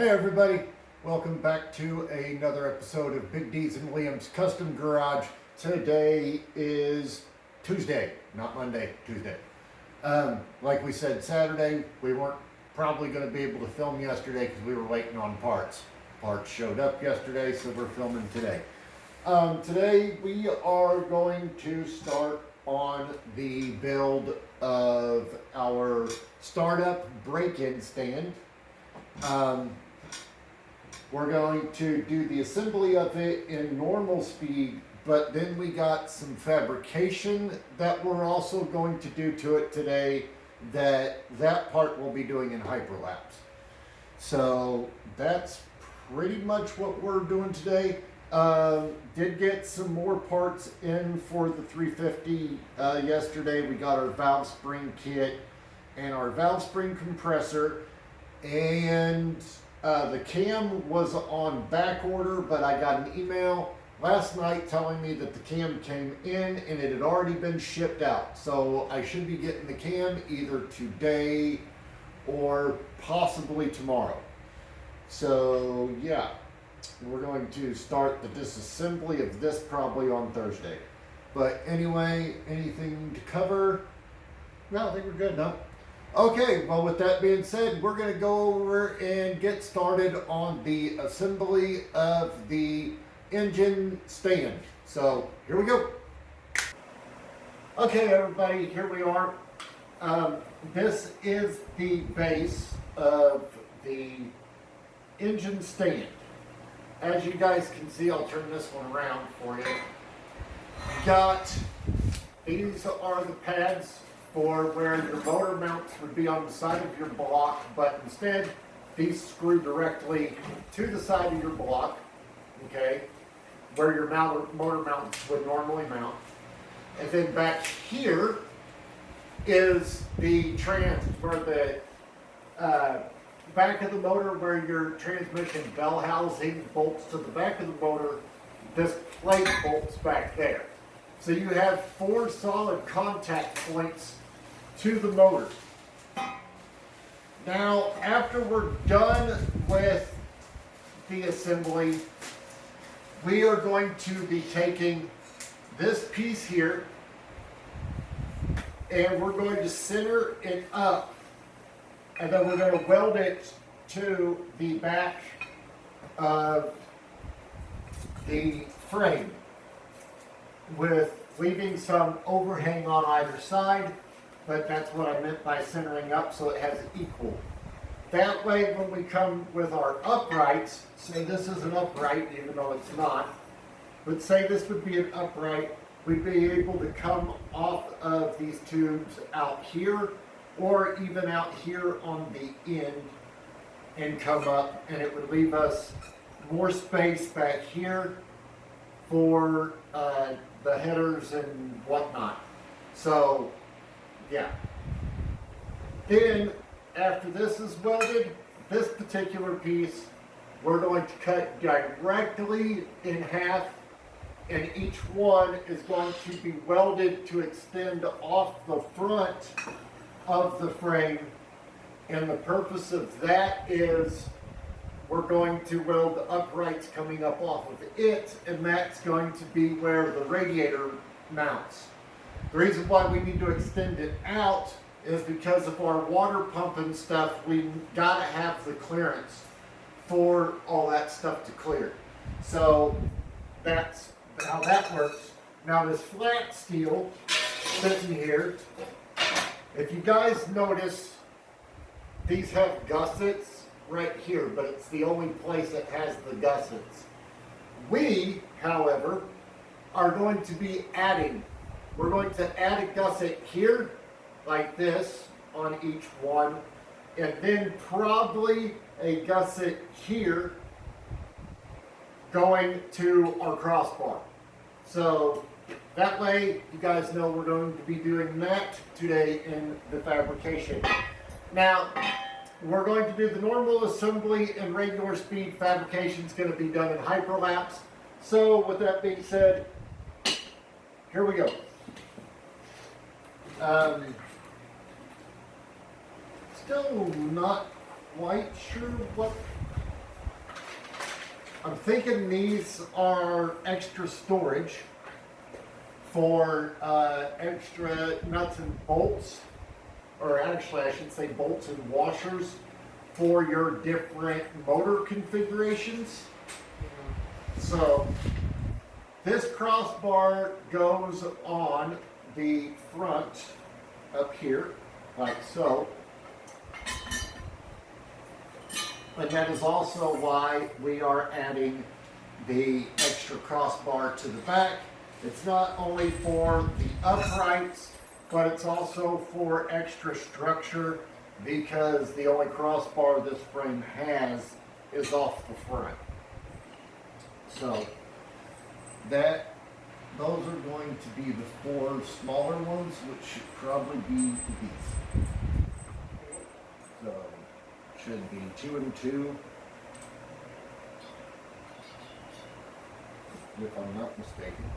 Hey everybody, welcome back to another episode of Big D's and Liam's Custom Garage. Today is Tuesday, not Monday, Tuesday. Like we said Saturday, we weren't probably going to be able to film yesterday because we were waiting on parts. Parts showed up yesterday, so we're filming today. Today we are going to start on the build of our startup break-in stand. We're going to do the assembly of it in normal speed, but then we got some fabrication that we're also going to do to it today that part we'll be doing in hyperlapse. So that's pretty much what we're doing today. Did get some more parts in for the 350 yesterday. We got our valve spring kit and our valve spring compressor, and the cam was on back order, but I got an email last night telling me that the cam came in and it had already been shipped out. So I should be getting the cam either today or possibly tomorrow. So yeah, we're going to start the disassembly of this probably on Thursday. But anyway, anything to cover? No, I think we're good, no? Okay, well with that being said, we're going to go over and get started on the assembly of the engine stand. So here we go. Okay everybody, here we are. This is the base of the engine stand. As you guys can see, I'll turn this one around for you. These are the pads for where your motor mounts would be on the side of your block, but instead these screw directly to the side of your block, okay, where your motor mounts would normally mount. And then back here is the back of the motor where your transmission bell housing bolts to the back of the motor. This plate bolts back there. So you have 4 solid contact points to the motor. Now, after we're done with the assembly, we are going to be taking this piece here and we're going to center it up, and then we're going to weld it to the back of the frame, with leaving some overhang on either side, but that's what I meant by centering up, so it has equal. That way when we come with our uprights, say this is an upright even though it's not, but say this would be an upright, we'd be able to come off of these tubes out here or even out here on the end and come up, and it would leave us more space back here for the headers and whatnot. So yeah. Then after this is welded, this particular piece we're going to cut directly in half, and each one is going to be welded to extend off the front of the frame. And the purpose of that is we're going to weld the uprights coming up off of it, and that's going to be where the radiator mounts. The reason why we need to extend it out is because of our water pump and stuff. We gotta have the clearance for all that stuff to clear. So that's how that works. Now this flat steel sitting here, if you guys notice, these have gussets right here, but it's the only place that has the gussets. We, however, are going to be adding. We're going to add a gusset here, like this, on each one, and then probably a gusset here going to our crossbar. So that way you guys know we're going to be doing that today in the fabrication. Now, we're going to do the normal assembly and regular speed. Fabrication is going to be done in hyperlapse. So with that being said, here we go. Still not quite sure what I'm thinking these are extra storage for extra nuts and bolts, or actually I should say bolts and washers for your different motor configurations. So this crossbar goes on the front up here, like so. And that is also why we are adding the extra crossbar to the back. It's not only for the uprights, but it's also for extra structure, because the only crossbar this frame has is off the front. So those are going to be the 4 smaller ones, which should probably be these. So should be 2 and 2, if I'm not mistaken.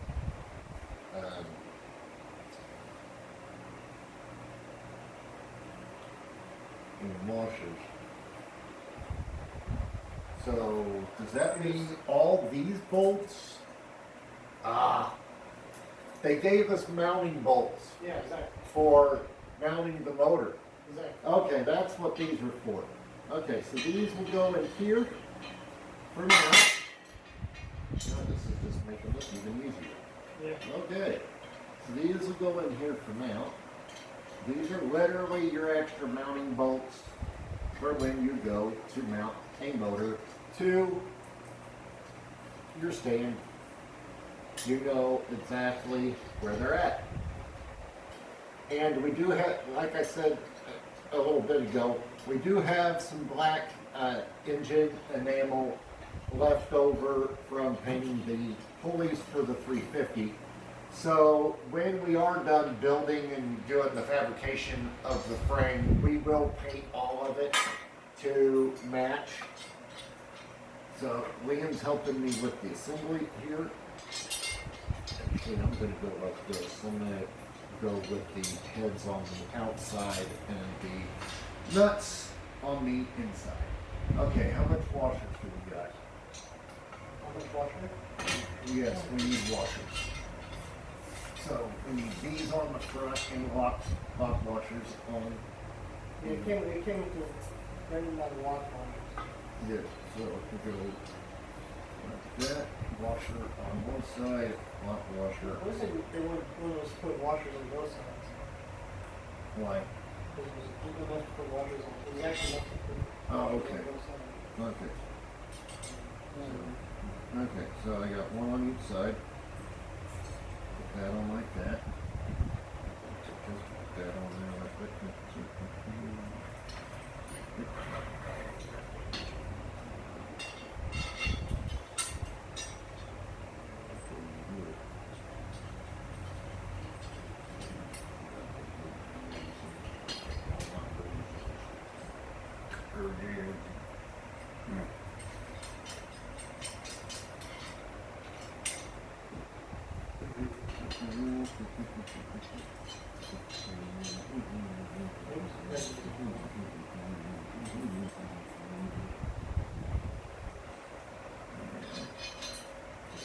And washers. So does that mean all these bolts? They gave us mounting bolts. Yeah, exactly. For mounting the motor. Exactly. Okay, that's what these are for. Okay, so these will go in here for now. Oh, this is just making this even easier. Yeah. Okay, so these will go in here for now. These are literally your extra mounting bolts for when you go to mount a motor to your stand. You know exactly where they're at. And we do have, like I said a little bit ago, we do have some black engine enamel left over from painting the pulleys for the 350. So when we are done building and doing the fabrication of the frame, we will paint all of it to match. So Liam's helping me with the assembly here. Actually, I'm going to go like this. I'm going to go with the heads on the outside and the nuts on the inside. Okay, how much washers do we got? How much washer? Yes, we need washers. So we need these on the front and lock washers on. It came to random lock washers. Yes, so if we go like that, washer on one side, lock washer. I was thinking they wanted us to put washers on both sides. Why? Because it was enough to put washers on. It was actually enough to put Oh, washers okay. on both sides. Okay. Okay, so I got one on each side. Put that on like that. Just put that on there like that.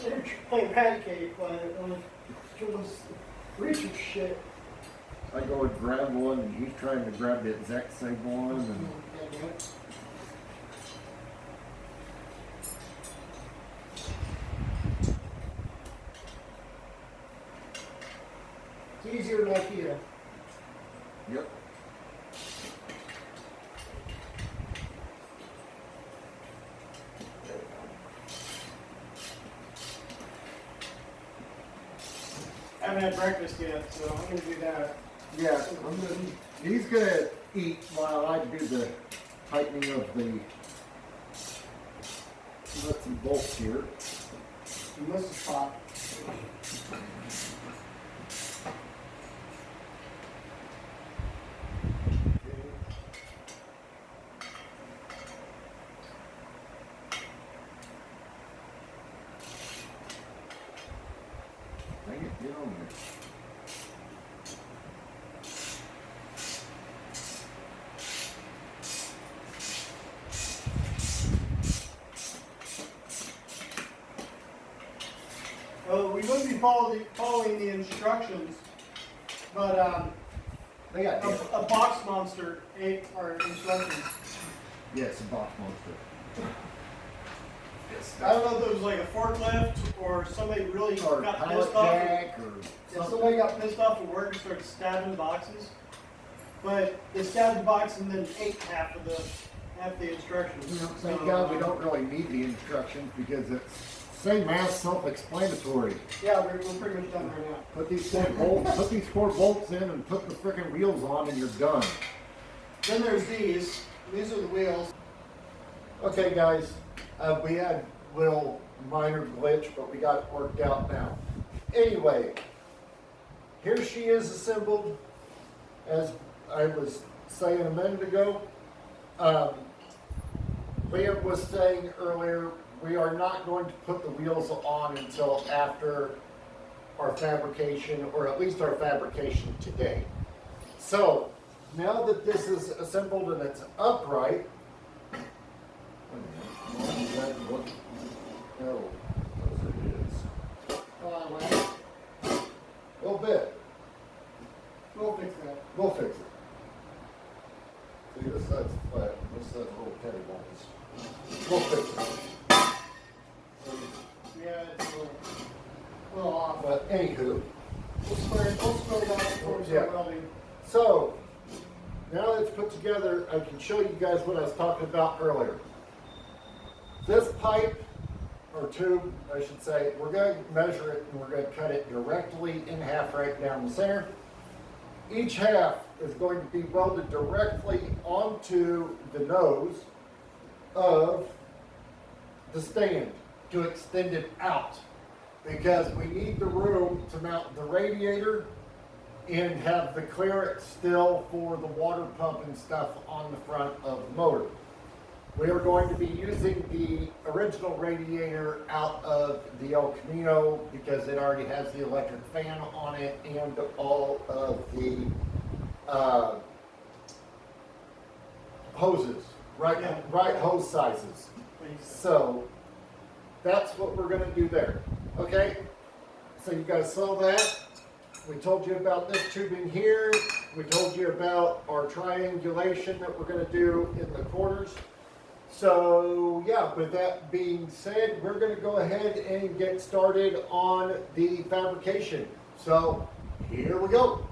They're playing patty cake, but it was reaching shit. I go and grab one, and he's trying to grab the exact same one, and It's easier than IKEA. yep. I haven't had breakfast yet, so I'm gonna do that. Yeah, he's gonna eat while I do the tightening of the nuts and bolts here. You must have popped. Dang it, get on there. be following the instructions, but They got a box monster ate our instructions. yes, a box monster. I don't know if it was like a forklift or somebody really Or got pallet pissed off. jack or If something. somebody got pissed off at work and started stabbing boxes, but they stabbed the box and then ate half the instructions. Thank God we don't really need the instructions because it's same as self-explanatory. Yeah, we're pretty much done right now. Put these 4 bolts in and put the freaking wheels on and you're done. Then there's these. These are the wheels. Okay, guys, we had a little minor glitch, but we got it worked out now. Anyway, here she is assembled, as I was saying a minute ago. Liam was saying earlier, we are not going to put the wheels on until after our fabrication, or at least our fabrication today. So, now that this is assembled and it's upright, no, a little bit. We'll fix that. We'll fix it. See, this side's flat, and this side's a little cattywampus. We'll fix it. Yeah, it's a little off. But anywho, We'll square it out before we Yeah. start welding. so now that it's put together, I can show you guys what I was talking about earlier. This pipe, or tube, I should say, we're going to measure it and we're going to cut it directly in half right down the center. Each half is going to be welded directly onto the nose of the stand to extend it out, because we need the room to mount the radiator and have the clearance still for the water pump and stuff on the front of the motor. We are going to be using the original radiator out of the El Camino because it already has the electric fan on it and all of the hoses, right hose sizes. So that's what we're going to do there. Okay, so you guys saw that. We told you about this tubing here. We told you about our triangulation that we're going to do in the corners. So yeah, with that being said, we're going to go ahead and get started on the fabrication. So here we go.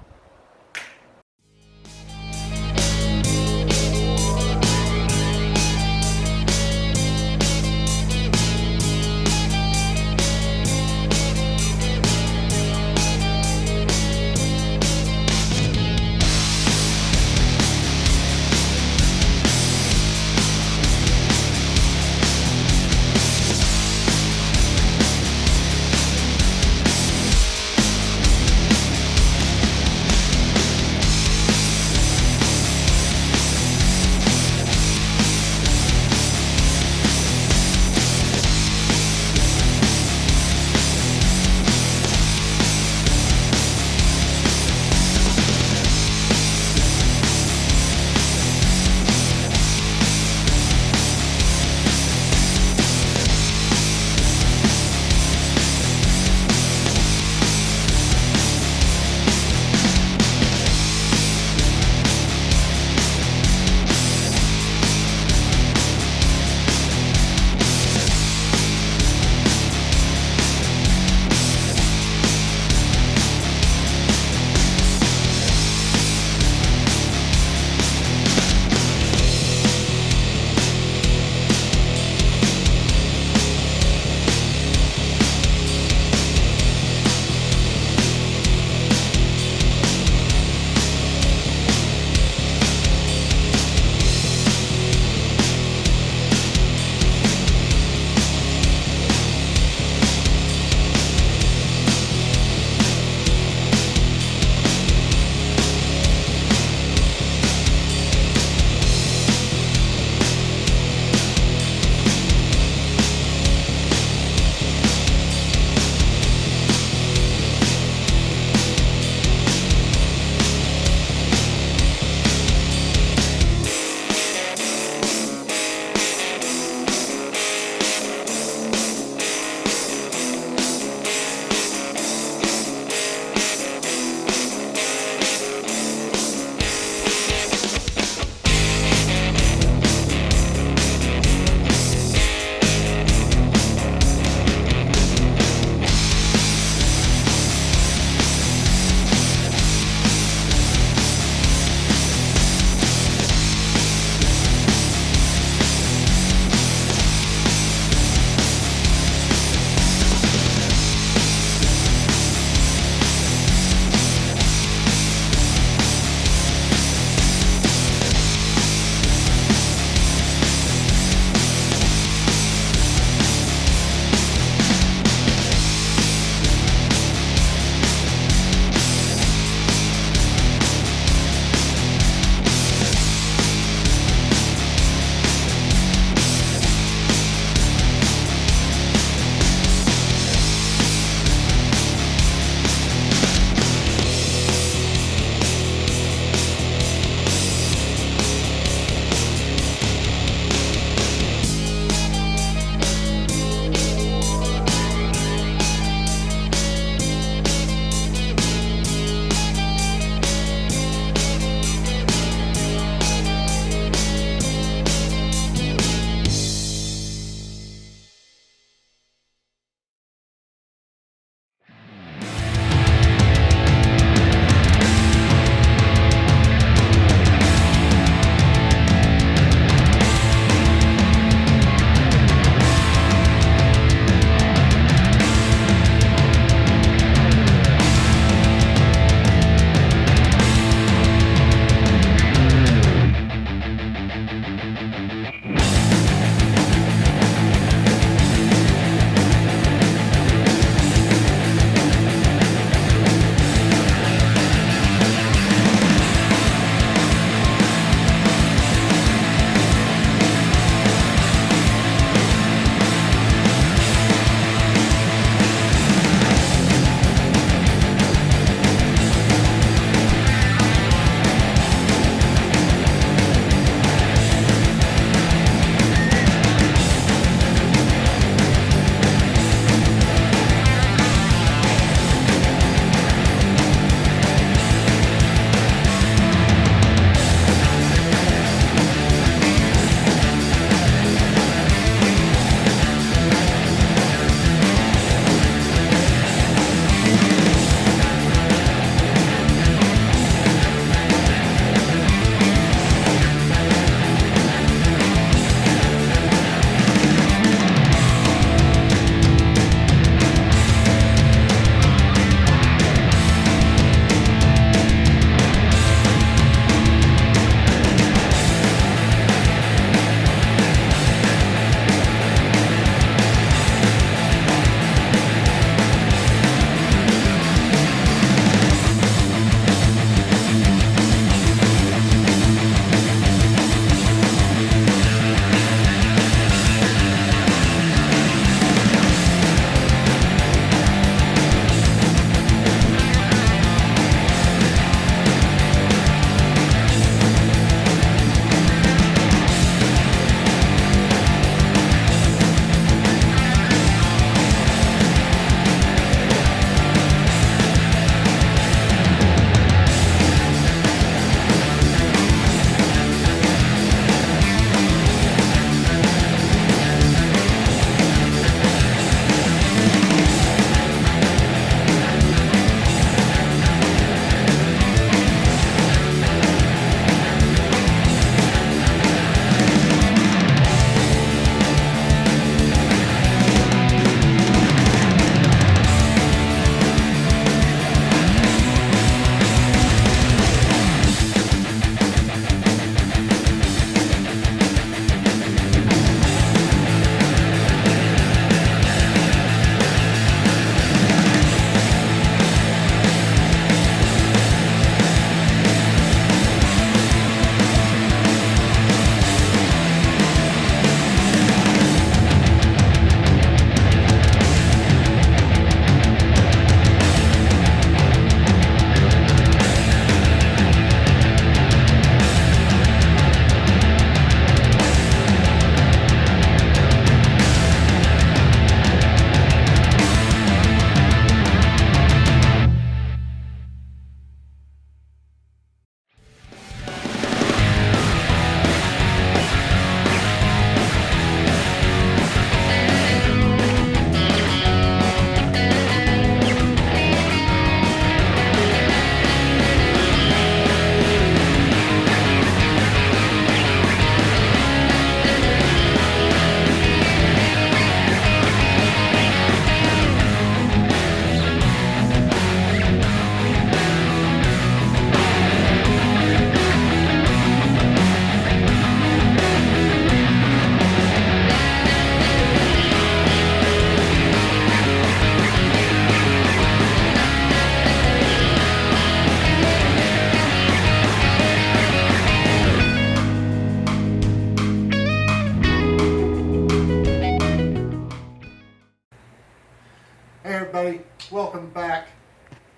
welcome back.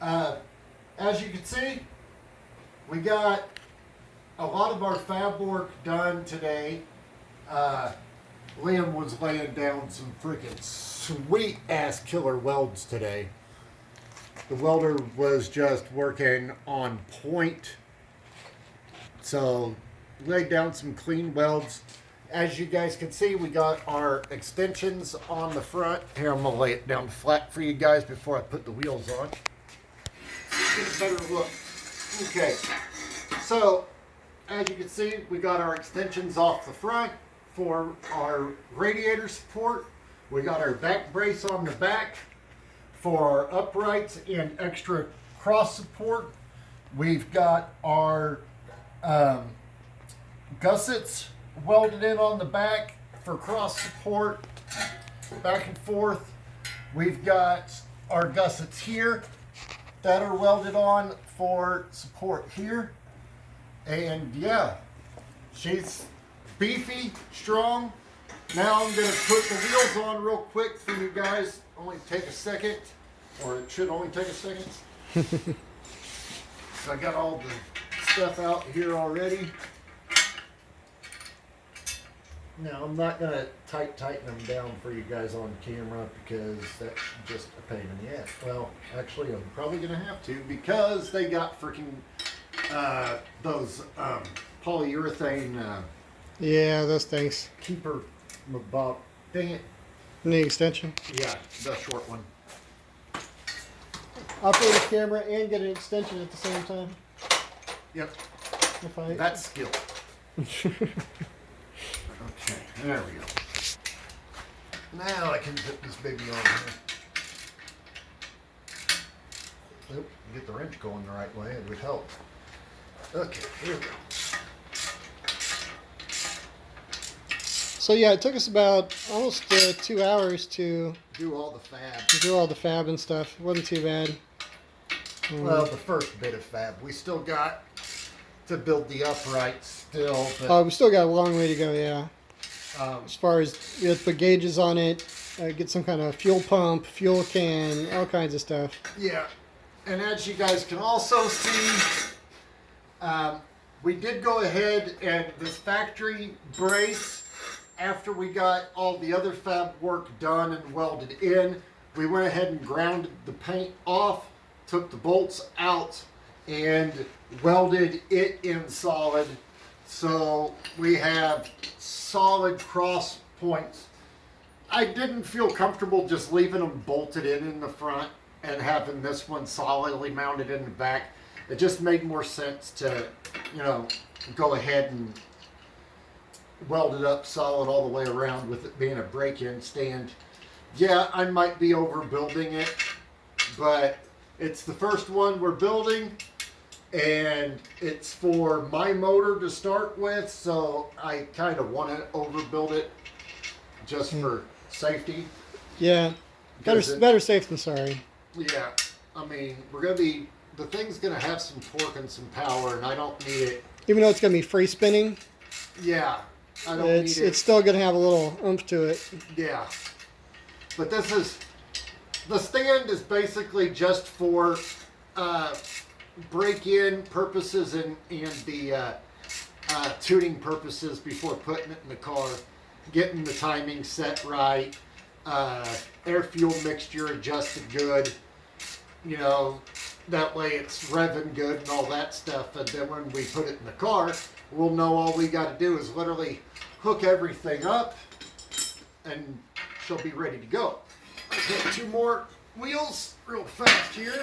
As you can see, we got a lot of our fab work done today. Liam was laying down some freaking sweet ass killer welds today. The welder was just working on point. So, laid down some clean welds. As you guys can see, we got our extensions on the front. Here, I'm going to lay it down flat for you guys before I put the wheels on. Get a better look. Okay, so as you can see, we got our extensions off the front for our radiator support. We got our back brace on the back for our uprights and extra cross support. We've got our gussets welded in on the back for cross support, back and forth. We've got our gussets here that are welded on for support here. And yeah, she's beefy, strong. Now I'm going to put the wheels on real quick for you guys. Only take a second, or it should only take a second. So I got all the stuff out here already. Now I'm not going to tighten them down for you guys on camera because that's just a pain in the ass. Well, actually I'm probably going to have to because they got freaking those polyurethane Yeah, those things. keeper bob. Dang it. Need extension. Yeah, the short one. Operate a camera and get an extension at the same time. Yep, If I that's skill. Okay, there we go. Now I can put this baby on here. Oop, get the wrench going the right way, it would help. Okay, here we go. So yeah, it took us about almost 2 hours to Do all the fab. do all the fab and stuff. It wasn't too bad. Well, the first bit of fab. We still got to build the uprights still, but We still got a long way to go. Yeah, as far as we have to put gauges on it, get some kind of fuel pump, fuel can, all kinds of stuff. yeah. And as you guys can also see, we did go ahead and this factory brace, after we got all the other fab work done and welded in, we went ahead and grounded the paint off, took the bolts out, and welded it in solid. So we have solid cross points. I didn't feel comfortable just leaving them bolted in the front and having this one solidly mounted in the back. It just made more sense to, you know, go ahead and weld it up solid all the way around with it being a break-in stand. Yeah, I might be overbuilding it, but it's the first one we're building, and it's for my motor to start with, so I kind of want to overbuild it just for safety. Yeah, better safe than sorry. Yeah, I mean, the thing's gonna have some torque and some power, and I don't need it. Even though it's gonna be free spinning, Yeah, I don't need it. it's still gonna have a little oomph to it. Yeah, but the stand is basically just for break-in purposes and the tuning purposes before putting it in the car, getting the timing set right, air fuel mixture adjusted good, you know, that way it's revving good and all that stuff. And then when we put it in the car, we'll know all we got to do is literally hook everything up and she'll be ready to go. I'll get 2 more wheels real fast here.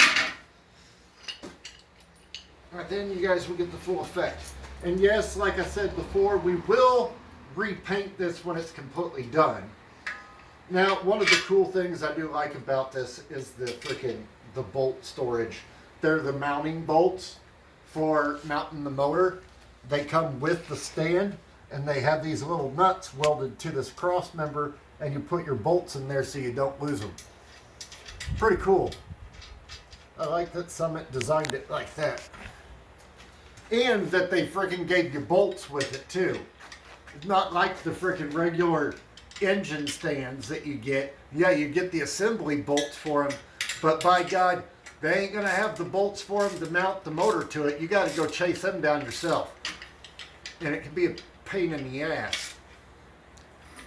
Alright, then you guys will get the full effect. And yes, like I said before, we will repaint this when it's completely done. Now, one of the cool things I do like about this is the bolt storage. They're the mounting bolts for mounting the motor. They come with the stand, and they have these little nuts welded to this cross member, and you put your bolts in there so you don't lose them. Pretty cool. I like that Summit designed it like that. And that they freaking gave you bolts with it too. Not like the freaking regular engine stands that you get. Yeah, you get the assembly bolts for them, But by God, they ain't gonna have the bolts for them to mount the motor to it. You got to go chase them down yourself, and it can be a pain in the ass.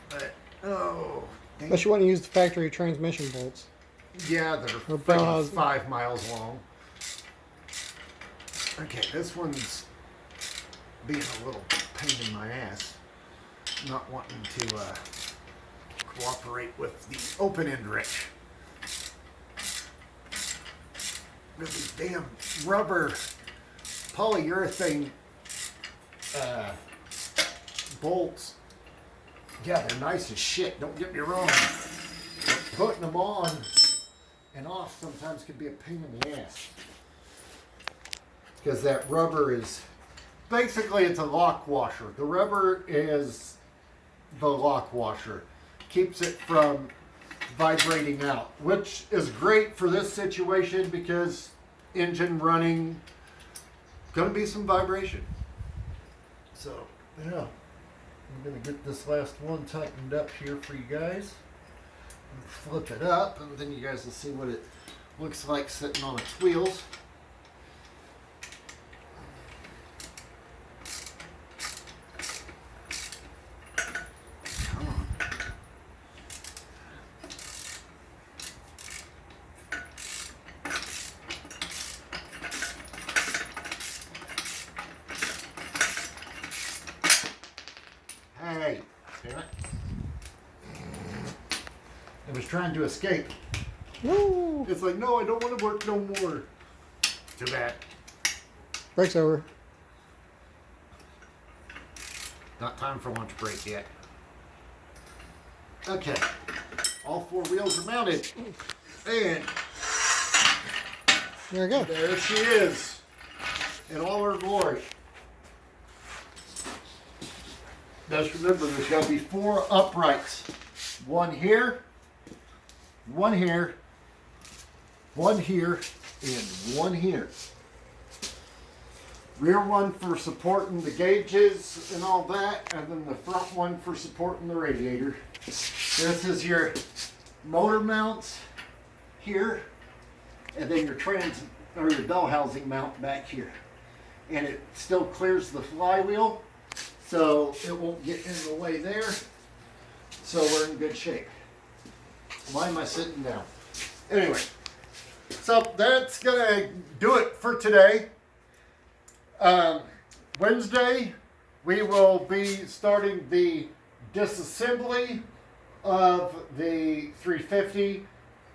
But oh, dang. Unless you want to use the factory transmission bolts. Yeah, they're Or fucking Bauhaus. 5 miles long. Okay, this one's being a little pain in my ass. Not wanting to cooperate with the open end wrench. These damn rubber polyurethane bolts. Yeah, they're nice as shit, don't get me wrong. But putting them on and off sometimes can be a pain in the ass. Because that rubber is, basically it's a lock washer. The rubber is the lock washer. Keeps it from vibrating out, which is great for this situation because engine running, gonna be some vibration. So, yeah. I'm gonna get this last one tightened up here for you guys. And flip it up, and then you guys will see what it looks like sitting on its wheels. Come on. Hey, damn it. It was trying to escape. Woo! It's like, no, I don't want to work no more. Too bad. Break's over. Not time for lunch break yet. Okay. All 4 wheels are mounted. And There we go. there she is. In all her glory. Just remember, there's got to be 4 uprights. One here, one here, one here, and one here. Rear one for supporting the gauges and all that, and then the front one for supporting the radiator. This is your motor mounts here, and then your your bell housing mount back here. And it still clears the flywheel, so it won't get in the way there. So we're in good shape. Why am I sitting down? Anyway, so that's gonna do it for today. Wednesday, we will be starting the disassembly of the 350,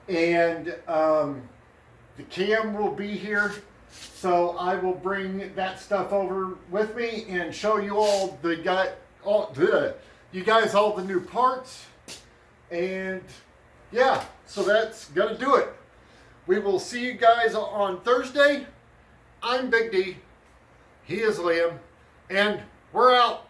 and the cam will be here. So I will bring that stuff over with me and show you all you guys all the new parts. And yeah, so that's gonna do it. We will see you guys on Thursday. I'm Big D. He is Liam. And we're out.